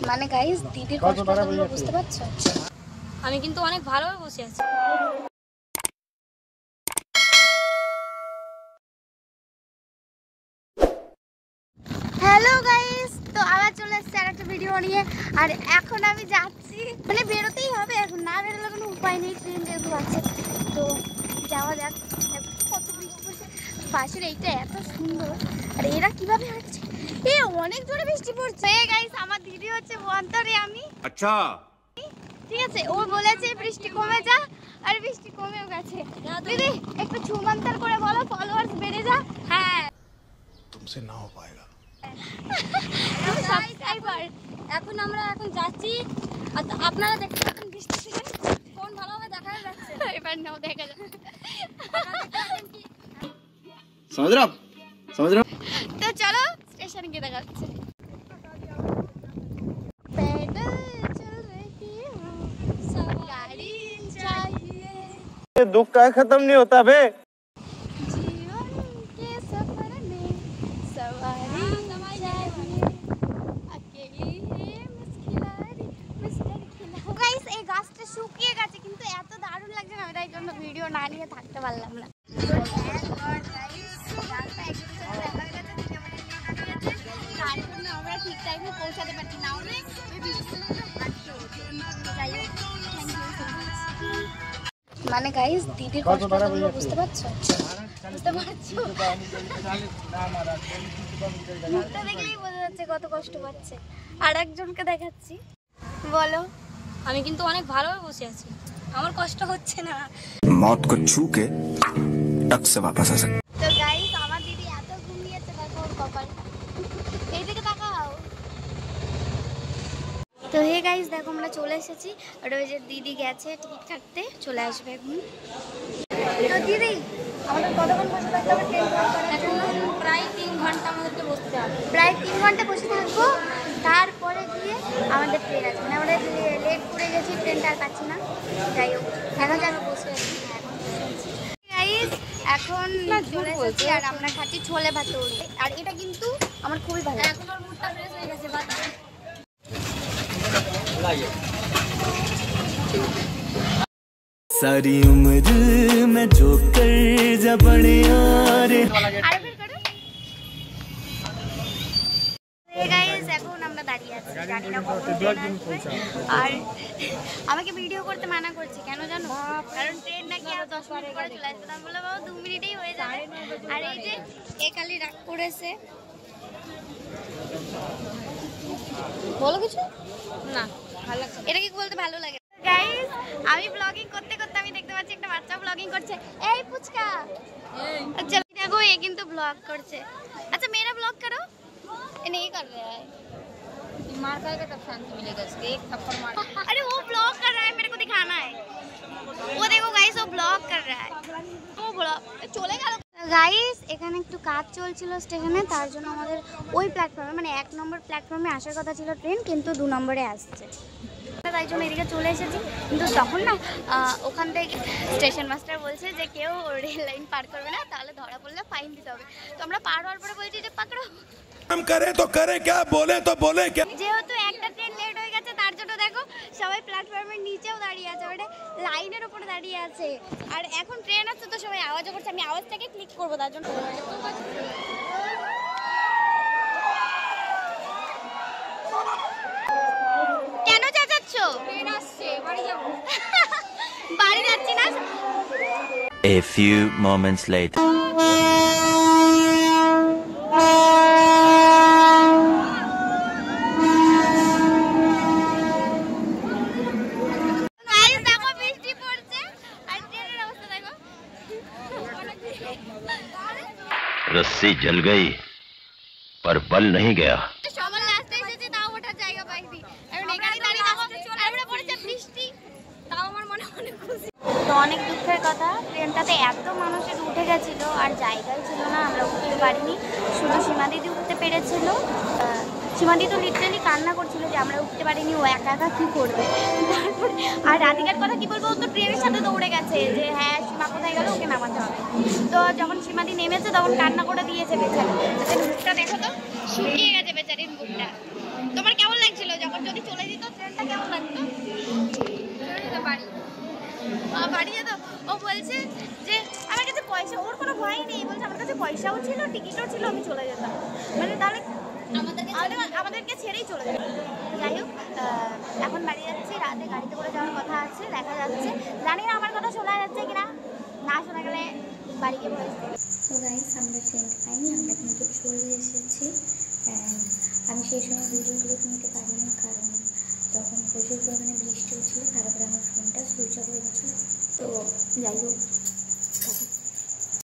মানে গাইস দিদির কষ্টটা তোমরা বুঝতে পারছো? আমি কিন্তু অনেক ভালোভাবে বসে আছি। হ্যালো গাইস, তো আবার চলে এসেছি আর একটা ভিডিও নিয়ে। আর এখন আমি যাচ্ছি, মানে বেরোতেই হবে, এখন না বেরোলে কোনো উপায় নেই, ট্রেন যেহেতু আছে। তো যাওয়া যাক। কত বৃষ্টি পড়ছে, পাশের এইটা এত সুন্দর, আর এরা কিভাবে হাঁটছে, অনেক জোরে বৃষ্টি পড়ছে। গাইস আমার দিদি হচ্ছে বন্তরে, আমি আচ্ছা ঠিক আছে, ও বলেছে বৃষ্টি কমে যা, আর বৃষ্টি কমেও গেছে। দিদি একটু ছুমন্তর করে বলো, ফলোয়ার্স বেড়ে যা। হ্যাঁ, तुमसे ना हो पाएगा। এখন আমরা যাচ্ছি, আপনারা দেখতে পাচ্ছেন বৃষ্টি কোন ভালোভাবে দেখা যাচ্ছে। এবার নাও দেখা যাচ্ছে, समझ रहे हो? समझ रहे हो? তো চলো স্টেশনে গিয়ে দেখা যাচ্ছে। पैदल चल रही हूँ, गाड़ी चाहिए, दुख का खत्म नहीं होता बे। जीवन के सफर में सवारी चाहिए, अकेली है मुस्कुरारी मिस्टर खिला। गाइस এই গাছটা শুকিয়ে গেছে, কিন্তু এত দারুণ লাগছে না, আমি তাই জন্য ভিডিও না নিয়ে থাকতে পারলাম না। আমরা ঠিক টাইমে পৌঁছাতে পারছি না, মানে গাইস দিদির কষ্টটা তোমরা বুঝতে পারছো? বুঝতে পারছো? মুখটা দেখলেই বোঝা যাচ্ছে কত কষ্ট পাচ্ছে। আর একজনকে দেখাচ্ছি, বলো। আমি কিন্তু অনেক ভালোভাবে বসে আছি, আমার কষ্ট হচ্ছে না। मौत को छू के टक से वापस आ सकते। তো গাইস আমার দিদি এত ঘুমিয়েছে, দেখো ওর কপাল, এইদিকে তাকাও। তো হে গাইস দেখো আমরা চলে এসেছি, আর ওই যে দিদি গেছে টিকিট কাটতে, চলে আসবে এখন। তো দিদি আমাদের কতক্ষণ বসে থাকতে হবে ট্রেন ধরার? এখন প্রায় 3 ঘন্টা আমাদেরকে বসতে হবে। প্রায় 3 ঘন্টা বসে থাকবো, তারপরে গিয়ে আমাদের ট্রেন আছে। মানে আমরা লেট করে গেছি, ট্রেনটা আর পাচ্ছি না। যাই হোক এখন যাবে বসে আছি। গাইস এখন চলে এসেছি, আর আমরা খাচ্ছি ছোলে ভাতুরি, আর এটা কিন্তু আমার খুবই ভালো। এখন ওর মুডটা ফ্রেশ হয়ে গেছে। सारी उम्र में जो कर जा बड़े यारे। গাইস এখন আমরা দাঁড়িয়ে আছি, জানি না কখন ট্রেন আসবে। আর আমাকে ভিডিও করতে মানা করছে, কেন জানো? কারণ ট্রেন নাকি আর 10 মিনিট পরে চলে আসবে। আমি বললাম বাবা 2 মিনিটেই হয়ে যাবে। আর এই যে একালি রাগ করেছে, বলো কিছু না ভালো লাগছে, এটা কি বলতে ভালো লাগে? গাইস আমি ব্লগিং করতে করতে আমি দেখতে পাচ্ছি একটা বাচ্চা ব্লগিং করছে। এই পুচকা, আচ্ছা দেখো এ কিন্তু ব্লগ করছে। अच्छा मेरा ब्लॉग करो, ये नहीं कर रहा है। मार खाएगा तब शांति मिलेगा इसके, एक थप्पड़ मार। अरे वो ब्लॉग कर रहा है, मेरे को दिखाना है। वो देखो गाइस वो ब्लॉग कर रहा है, वो ब्लॉग চলে গেল। গাইস এখানে একটু কাজ চলছিল স্টেশনে, তার জন্য আমাদের ওই প্ল্যাটফর্মে মানে 1 নম্বর প্ল্যাটফর্মে আসার কথা ছিল ট্রেন, কিন্তু 2 নম্বরে আসছে। তাই জন্য এদিকে চলে এসেছি, কিন্তু তখন না ওখান থেকে স্টেশন মাস্টার বলছে যে কেউ রেল লাইন পার করবে না, তাহলে ধরা পড়লে ফাইন দিতে হবে। তো আমরা পার হওয়ার পরে বলছি যে পাকড়ো, हम करे तो करे क्या, बोले तो बोले क्या। যেহেতু একটা ট্রেন লেট হয়ে গেছে, তার জন্য দেখো সবাই প্ল্যাটফর্মের নিচেও দাঁড়িয়ে আছে, মানে লাইনের উপরে দাঁড়িয়ে আছে। আর এখন ট্রেন আছে তো সবাই আওয়াজও করছে, আমি আওয়াজটাকে ক্লিক করবো তার জন্য। কেন চেঁচাচ্ছ? ট্রেন আসছে, বাড়ি যাব। বাড়ি যাচ্ছি না। A few moments later. Guys দেখো বৃষ্টি পড়ছে, আর ট্রেনের অবস্থা দেখো। रस्सी जल गई पर बल नहीं गया। সবার লাস্টে এসেছি, তাও ওঠার জায়গা পাইনি। এখন এখানে দাঁড়িয়ে দেখো আমরা পড়েছে বৃষ্টি, তাও আমার মনে অনেক খুশি। তো অনেক দুঃখের কথা, ট্রেনটাতে এত মানুষের উঠে গেছিল আর জায়গায় ছিল না, আমরা উঠতে পারিনি। শুধু সীমা দিদি উঠতে পেরেছিল। সীমা দিদি তো লিটারালি কান্না করছিল যে আমরা উঠতে পারিনি, ও একা একা কী করবে। তারপরে আর রাধিকার কথা কী বলবো, ও তো ট্রেনের সাথে দৌড়ে গেছে যে হ্যাঁ সীমা কোথায় গেল, ওকে নামাতে হবে। তো যখন সীমাদি নেমেছে তখন কান্না করে দিয়েছে বেচারি। মুখটা দেখো তো শুকিয়ে গেছে বেচারির মুখটা। তোমার কেমন লাগছিল যখন যদি কেমন লাগতো? বাড়ি বাড়ি যেত। ও বলছে যে আমার কাছে পয়সা, ওর কোনো ভয় নেই, বলছে আমার কাছে পয়সাও ছিল, টিকিটও ছিল, আমি চলে যেতাম। মানে তাহলে আমাদেরকে ছেড়েই চলে যেত। যাই হোক, এখন বাড়ি যাচ্ছি, রাতে গাড়িতে করে যাওয়ার কথা আছে, দেখা যাচ্ছে। জানি না আমার কথা শোনা যাচ্ছে কিনা, না শোনা গেলে বাড়িকে বলে। তো গাইস, আমরা ট্রেন পাইনি, আমরা কিন্তু চলে এসেছি। অ্যান্ড আমি সেই সময় ভিডিও ক্লিপ নিতে পারিনি, কারণ তখন প্রচুর পরিমাণে বৃষ্টি হচ্ছিলো, তারপরে আমার ফোনটা সুইচ অফ হয়ে গেছিলো। তো যাই হোক,